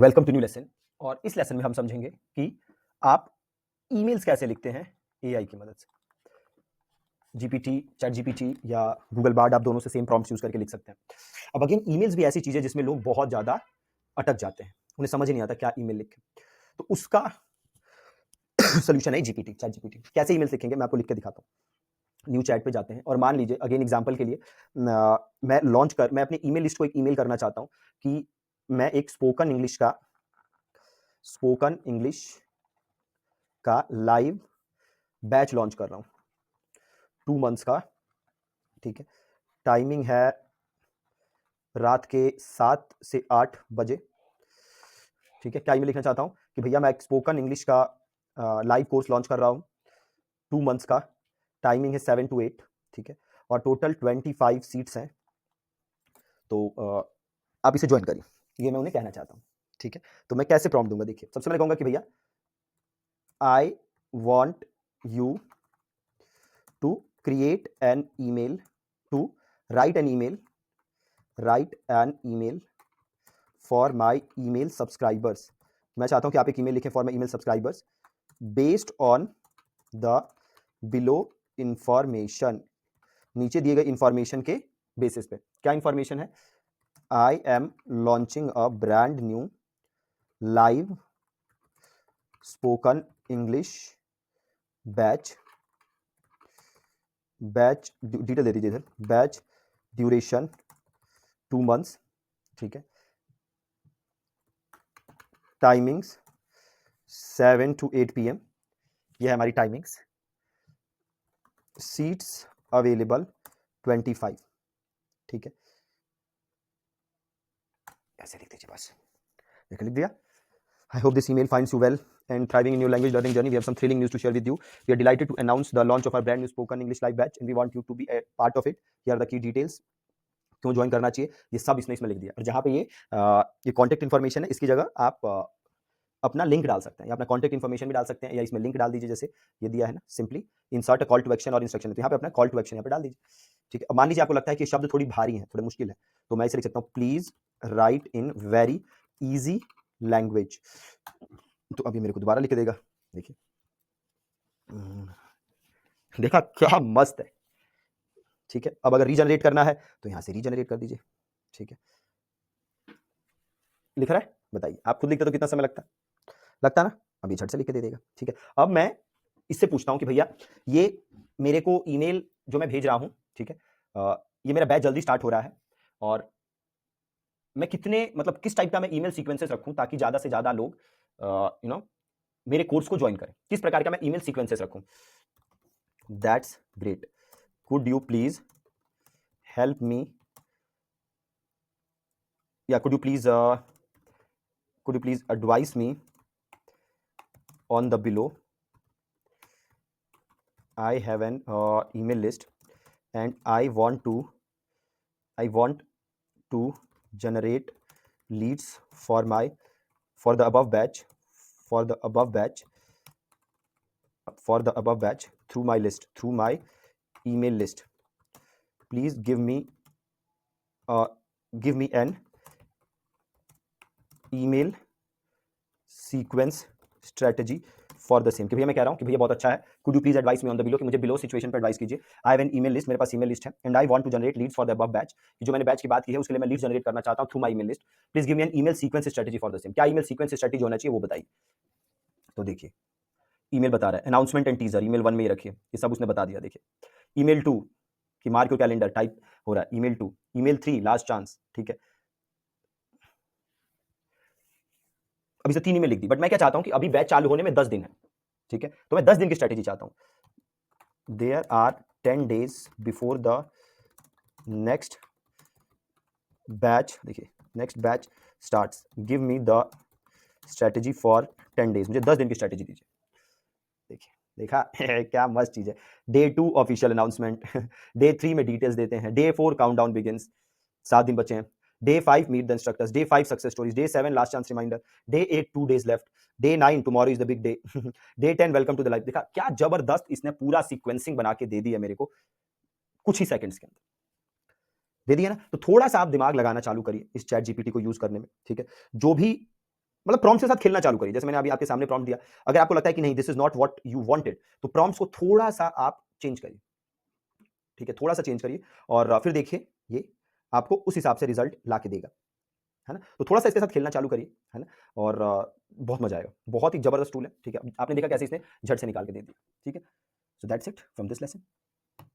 Welcome to new lesson. और इस lesson में हम समझेंगे कि आप ईमेल्स कैसे लिखते हैं एआई की मदद से। जीपीटी, चैट जीपीटी या गूगल बार्ड, आप दोनों से सेम प्रॉम्प्ट्स यूज करके लिख सकते हैं। अब अगेन ईमेल्स भी ऐसी चीज है जिसमें लोग बहुत ज्यादा अटक जाते हैं, उन्हें समझ ही नहीं आता क्या ईमेल लिखें। तो उसका सोल्यूशन है जीपीटी, चैट जीपीटी। कैसे ईमेल्स लिखेंगे मैं आपको लिख के दिखाता हूँ। न्यू चैट पे जाते हैं और मान लीजिए अगेन एग्जांपल के लिए मैं अपनी ईमेल लिस्ट को एक ईमेल करना चाहता हूँ कि मैं एक स्पोकन इंग्लिश का लाइव बैच लॉन्च कर रहा हूं 2 मंथ्स का। ठीक है, टाइमिंग है रात के 7 से 8 बजे। ठीक है, क्या ईमेल लिखना चाहता हूं कि भैया मैं एक स्पोकन इंग्लिश का लाइव कोर्स लॉन्च कर रहा हूं 2 मंथ्स का, टाइमिंग है 7 to 8। ठीक है, और टोटल 25 सीट्स हैं, तो आप इसे ज्वाइन करिए, ये मैं उन्हें कहना चाहता हूं। ठीक है, तो मैं कैसे प्रॉम्प्ट दूंगा, देखिए सबसे पहले कहूंगा कि भैया I want you to create an email to write an email for my email subscribers। मैं चाहता हूं कि आप एक ईमेल लिखें for my email subscribers based on the below information, नीचे दिए गए इंफॉर्मेशन के बेसिस पे। क्या इंफॉर्मेशन है? I am launching a brand new live spoken English batch detail दे दीजिए इधर, बैच ड्यूरेशन 2 मंथ्स। ठीक है, टाइमिंग्स 7 to 8 PM, ये है हमारी टाइमिंग्स। Seats available 25। ठीक है, ऐसे लिख दीजिए बस, लिख दिया। I hope this email finds you well and thriving in your language learning journey. We have some thrilling news to share with you. We are delighted to announce the launch of our brand new spoken English live batch and we want you to be a part of it. Here are the key details. क्यों join करना चाहिए, ये सब इसने इसमें लिख दिया। और जहाँ पे ये कॉन्टेक्ट इन्फॉर्मेशन है, इसकी जगह आप अपना लिंक डाल सकते हैं या अपना कॉन्टेक्ट इन्फॉर्मेशन भी डाल सकते हैं, या इसमें लिंक डाल दीजिए, जैसे ये दिया है ना, simply insert a call to action और इंस्ट्रक्शन। तो यहाँ पे अपना कॉल टू एक्शन यहाँ पे डाल दीजिए। ठीक है, अब मान लीजिए आपको लगता है कि शब्द थोड़ी भारी हैं, थोड़े मुश्किल है, तो मैं इसे लिख सकता हूँ please right in very easy language. तो अभी मेरे को दोबारा लिख देगा, देखिए देखा क्या मस्त है। ठीक है, अब अगर रीजनरेट करना है तो यहां से रीजनरेट कर दीजिए। ठीक है, लिख रहा है, बताइए आप खुद लिखते तो कितना समय लगता ना, अभी झट से लिख के दे देगा। ठीक है, अब मैं इससे पूछता हूं कि भैया ये मेरे को ईमेल जो मैं भेज रहा हूं, ठीक है, ये मेरा बैच जल्दी स्टार्ट हो रहा है और मैं किस टाइप का मैं ईमेल सीक्वेंसेस रखूं ताकि ज्यादा से ज्यादा लोग मेरे कोर्स को ज्वाइन करें, किस प्रकार का मैं ईमेल सीक्वेंसेस रखूं। That's great, could you please help me, या could you please advise me on the below? I have an email list and I want to generate leads for the above batch through my email list. Please give me an email sequence strategy for the same. कि भैया मैं कह रहा हूं कि भैया बहुत अच्छा है, could you please advise me on the below, कि मुझे बिलो सिचुएशन पर एडवाइस कीजिए। I have an email list, मेरे पास ईमेल लिस्ट है, and I want to generate leads for the above batch, कि जो मैंने बैच की बात की है उसके लिए मैं लीड जनरेट करना चाहता हूं through my email list. Please give me an email sequence strategy for the same. क्या ईमेल सीक्वेंस स्ट्रेटजी होना चाहिए वो बताइए। तो देखिए ईमेल बता रहा है अनाउंसमेंट एंड टीजर, ईमेल 1 में ही रखिए, ये सब उसने बता दिया। देखिए ईमेल 2 कि मार्क योर कैलेंडर टाइप हो रहा है, ईमेल 2, ईमेल 3 लास्ट चांस। ठीक है, अभी से 3 ईमेल लिख दी, बट मैं क्या चाहता हूं कि अभी बैच चालू होने में 10 दिन है। ठीक है, तो मैं 10 दिन की स्ट्रेटेजी चाहता हूं। There are 10 days before the next batch, देखिए next batch starts, give me the strategy for 10 days, मुझे 10 दिन की स्ट्रेटेजी दीजिए। देखिए देखा क्या मस्त चीज है। डे 2 ऑफिशियल अनाउंसमेंट, डे 3 में डिटेल्स देते हैं, डे 4 काउंटडाउन बिगिंस, 7 दिन बचे हैं, day 5 meet the instructors, day 5 success stories, day 7 last chance reminder, day 8 2 days left, day 9 tomorrow is the big day, day 10 welcome to the life. देखा क्या जबरदस्त इसने पूरा सीक्वेंसिंग बना के दे दी है मेरे को कुछ ही सेकंड्स के अंदर, दे दिया ना। तो थोड़ा सा आप दिमाग लगाना चालू करिए इस चैट जीपीटी को यूज करने में। ठीक है, जो भी मतलब प्रॉम्प्ट्स के साथ खेलना चालू करिए। जैसे मैंने अभी आपके सामने प्रॉम्प्ट दिया, अगर आपको लगता है कि नहीं this is not what you wanted, तो प्रॉम्प्ट्स को थोड़ा सा आप चेंज करिए, ठीक है, थोड़ा सा चेंज करिए और फिर देखिए ये आपको उस हिसाब से रिजल्ट ला के देगा, है ना? तो थोड़ा सा इसके साथ खेलना चालू करिए, है ना? और बहुत मजा आएगा, बहुत ही जबरदस्त टूल है, ठीक है? आपने देखा कैसे इसने झट से निकाल के दे दिया, ठीक है? So that's it from this lesson.